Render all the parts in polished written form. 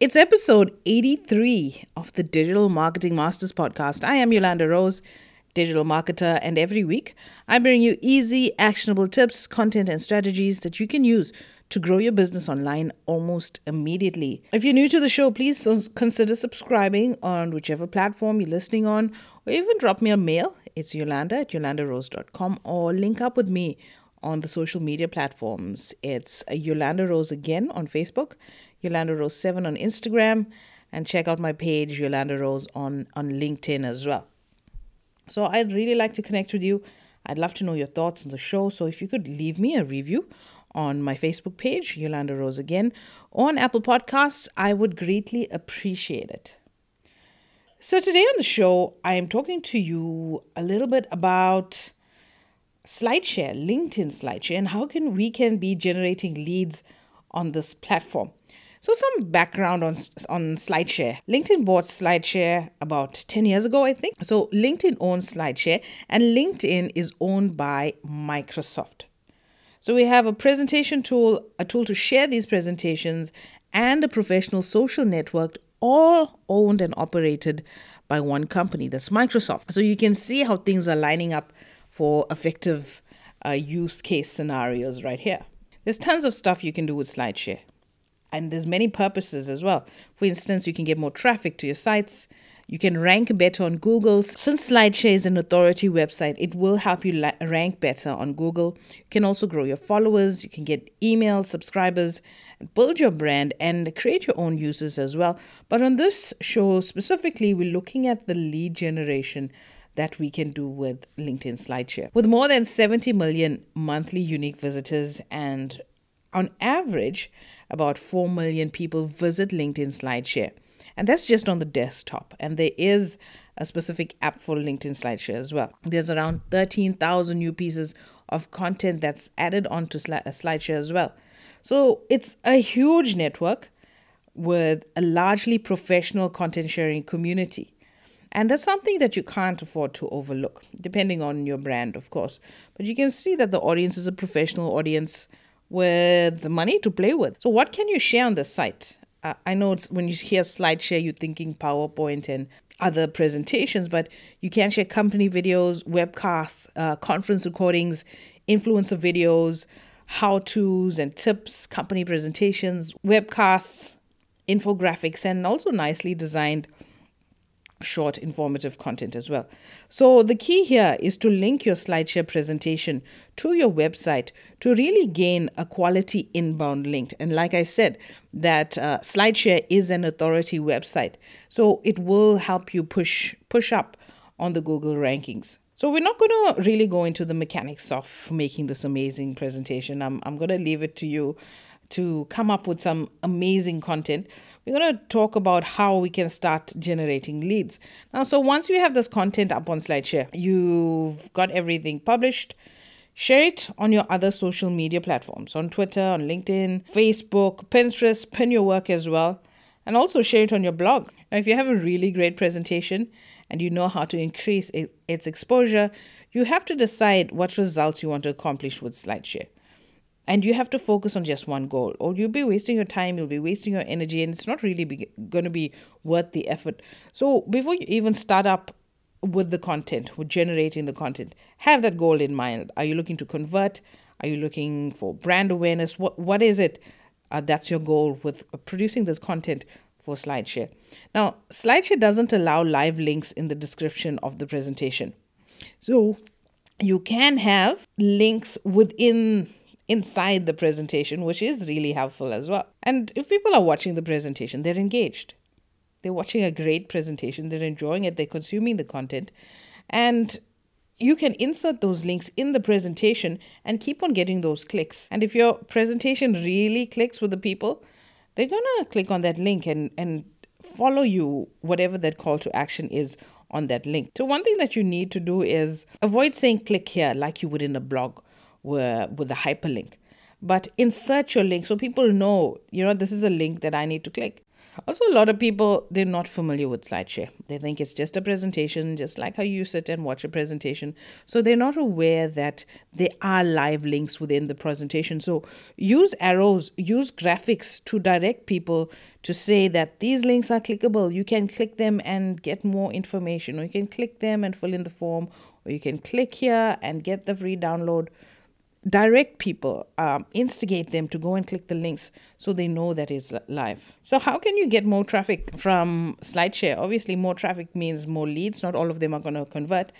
It's episode 83 of the Digital Marketing Masters podcast. I am Yolanda Rose, digital marketer, and every week I bring you easy, actionable tips, content, and strategies that you can use to grow your business online almost immediately. If you're new to the show, please consider subscribing on whichever platform you're listening on, or even drop me a mail. It's yolanda@yolandarose.com, or link up with me on the social media platforms. It's Yolanda Rose again on Facebook, Yolanda Rose 7 on Instagram, and check out my page, Yolanda Rose, on LinkedIn as well. So I'd really like to connect with you. I'd love to know your thoughts on the show. So if you could leave me a review on my Facebook page, Yolanda Rose again, or on Apple Podcasts, I would greatly appreciate it. So today on the show, I am talking to you a little bit about SlideShare, LinkedIn SlideShare, and how we can be generating leads on this platform. So some background on SlideShare. LinkedIn bought SlideShare about 10 years ago, I think. So LinkedIn owns SlideShare, and LinkedIn is owned by Microsoft. So we have a presentation tool, a tool to share these presentations, and a professional social network, all owned and operated by one company, that's Microsoft. So you can see how things are lining up for effective use case scenarios right here. There's tons of stuff you can do with SlideShare. And there's many purposes as well. For instance, you can get more traffic to your sites. You can rank better on Google. Since SlideShare is an authority website, it will help you rank better on Google. You can also grow your followers. You can get email subscribers, build your brand, and create your own users as well. But on this show specifically, we're looking at the lead generation that we can do with LinkedIn SlideShare. With more than 70 million monthly unique visitors, and on average, about 4 million people visit LinkedIn SlideShare. And that's just on the desktop. And there is a specific app for LinkedIn SlideShare as well. There's around 13,000 new pieces of content that's added onto SlideShare as well. So it's a huge network with a largely professional content sharing community. And that's something that you can't afford to overlook, depending on your brand, of course. But you can see that the audience is a professional audience with the money to play with. So what can you share on the site? I know when you hear SlideShare, you're thinking PowerPoint and other presentations, but you can share company videos, webcasts, conference recordings, influencer videos, how-tos and tips, company presentations, webcasts, infographics, and also nicely designed short informative content as well. So the key here is to link your SlideShare presentation to your website to really gain a quality inbound link. And like I said, that SlideShare is an authority website, so it will help you push up on the Google rankings. So we're not going to really go into the mechanics of making this amazing presentation. I'm going to leave it to you to come up with some amazing content. We're going to talk about how we can start generating leads. Now, so once you have this content up on SlideShare, you've got everything published, share it on your other social media platforms, on Twitter, on LinkedIn, Facebook, Pinterest, pin your work as well, and also share it on your blog. Now, if you have a really great presentation and you know how to increase its exposure, you have to decide what results you want to accomplish with SlideShare. And you have to focus on just one goal, or you'll be wasting your time, you'll be wasting your energy, and it's not really going to be worth the effort. So before you even start up with the content, with generating the content, have that goal in mind. Are you looking to convert? Are you looking for brand awareness? What is it that's your goal with producing this content for SlideShare? Now, SlideShare doesn't allow live links in the description of the presentation. So you can have links inside the presentation, which is really helpful as well. And if people are watching the presentation, they're engaged. They're watching a great presentation. They're enjoying it. They're consuming the content. And you can insert those links in the presentation and keep on getting those clicks. And if your presentation really clicks with the people, they're going to click on that link and follow you, whatever that call to action is on that link. So one thing that you need to do is avoid saying click here like you would in a blog with a hyperlink, but insert your link so people know, this is a link that I need to click. Also, a lot of people, they're not familiar with SlideShare. They think it's just a presentation, just like how you sit and watch a presentation. So they're not aware that there are live links within the presentation. So use arrows, use graphics to direct people to say that these links are clickable. You can click them and get more information, or you can click them and fill in the form, or you can click here and get the free download. Direct people, instigate them to go and click the links so they know that it's live. So how can you get more traffic from SlideShare? Obviously, more traffic means more leads. Not all of them are going to convert,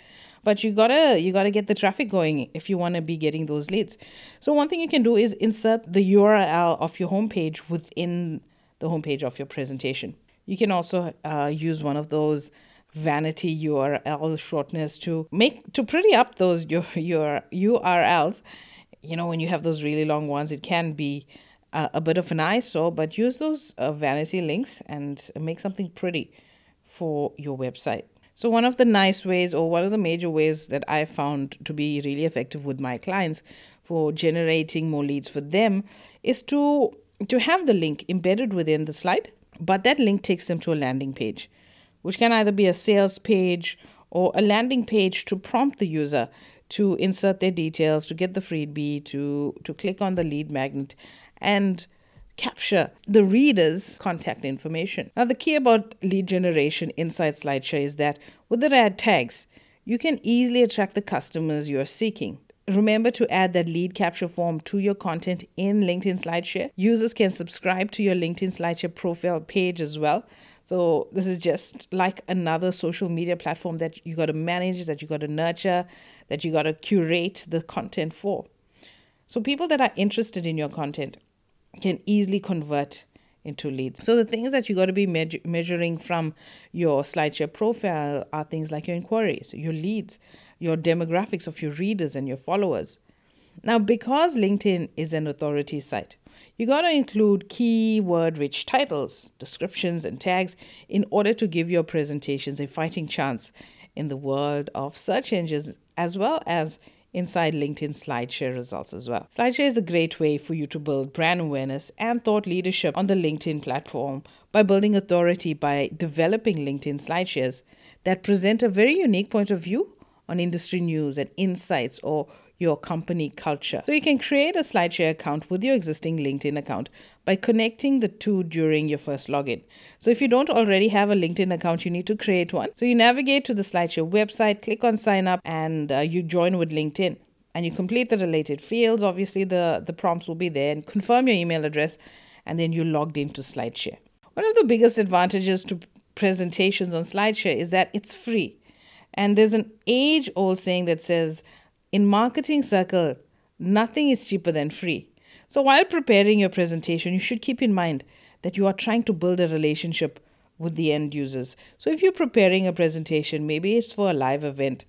but you gotta get the traffic going if you want to be getting those leads. So one thing you can do is insert the URL of your homepage within the homepage of your presentation. You can also use one of those vanity URL shorteners to pretty up those your URLs. You know, when you have those really long ones, it can be a bit of an eyesore, but use those vanity links and make something pretty for your website. So one of the nice ways, or one of the major ways that I found to be really effective with my clients for generating more leads for them, is to have the link embedded within the slide, but that link takes them to a landing page, which can either be a sales page or a landing page to prompt the user to insert their details, to get the freebie, to click on the lead magnet and capture the reader's contact information. Now, the key about lead generation inside SlideShare is that with the ad tags, you can easily attract the customers you are seeking. Remember to add that lead capture form to your content in LinkedIn SlideShare. Users can subscribe to your LinkedIn SlideShare profile page as well. So this is just like another social media platform that you got to manage, that you got to nurture, that you got to curate the content for. So people that are interested in your content can easily convert into leads. So the things that you got to be measuring from your SlideShare profile are things like your inquiries, your leads, your demographics of your readers and your followers. Now, because LinkedIn is an authority site, you got to include keyword-rich titles, descriptions, and tags in order to give your presentations a fighting chance in the world of search engines, as well as inside LinkedIn SlideShare results as well. SlideShare is a great way for you to build brand awareness and thought leadership on the LinkedIn platform by building authority by developing LinkedIn SlideShares that present a very unique point of view on industry news and insights or your company culture. So you can create a SlideShare account with your existing LinkedIn account by connecting the two during your first login. So if you don't already have a LinkedIn account, you need to create one. So you navigate to the SlideShare website, click on sign up, and you join with LinkedIn. And you complete the related fields. Obviously, the prompts will be there, and confirm your email address, and then you're logged into SlideShare. One of the biggest advantages to presentations on SlideShare is that it's free. And there's an age-old saying that says, in marketing circle, nothing is cheaper than free. So while preparing your presentation, you should keep in mind that you are trying to build a relationship with the end users. So if you're preparing a presentation, maybe it's for a live event,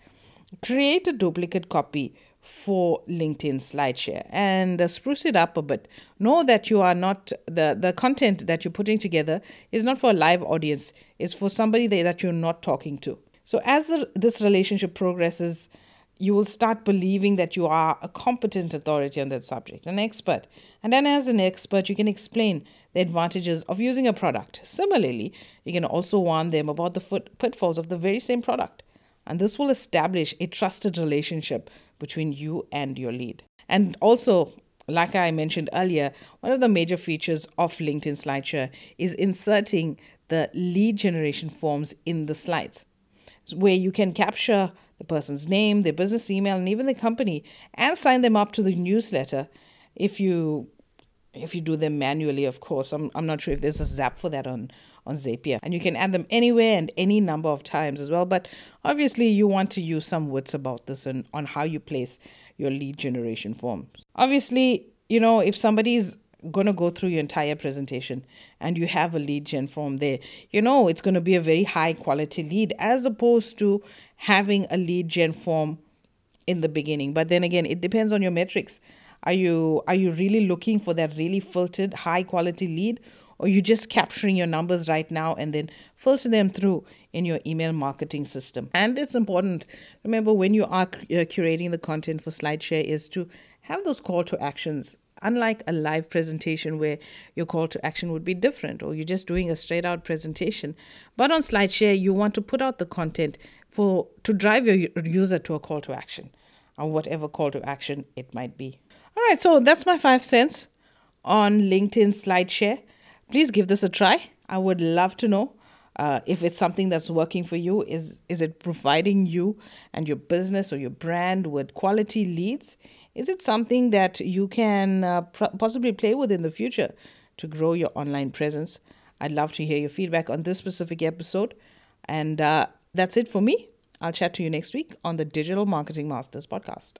create a duplicate copy for LinkedIn SlideShare and spruce it up a bit. Know that you are not, the content that you're putting together is not for a live audience. It's for somebody that you're not talking to. So as this relationship progresses, you will start believing that you are a competent authority on that subject, an expert. And then as an expert, you can explain the advantages of using a product. Similarly, you can also warn them about the pitfalls of the very same product. And this will establish a trusted relationship between you and your lead. And also, like I mentioned earlier, one of the major features of LinkedIn SlideShare is inserting the lead generation forms in the slides, where you can capture the person's name, their business email, and even the company, and sign them up to the newsletter if you do them manually, of course. I'm not sure if there's a Zap for that on Zapier. And you can add them anywhere and any number of times as well. But obviously, you want to use some wits about this and on how you place your lead generation forms. Obviously, if somebody's going to go through your entire presentation and you have a lead gen form there, it's going to be a very high quality lead as opposed to having a lead gen form in the beginning. But then again, it depends on your metrics. Are you really looking for that really filtered high quality lead, or you just capturing your numbers right now and then filter them through in your email marketing system? And it's important, remember, when you are curating the content for SlideShare, is to have those call to actions unlike a live presentation where your call to action would be different, or you're just doing a straight out presentation. But on SlideShare, you want to put out the content to drive your user to a call to action, or whatever call to action it might be. All right, so that's my 5 cents on LinkedIn SlideShare. Please give this a try. I would love to know if it's something that's working for you. Is it providing you and your business or your brand with quality leads? Is it something that you can possibly play with in the future to grow your online presence? I'd love to hear your feedback on this specific episode. And that's it for me. I'll chat to you next week on the Digital Marketing Masters podcast.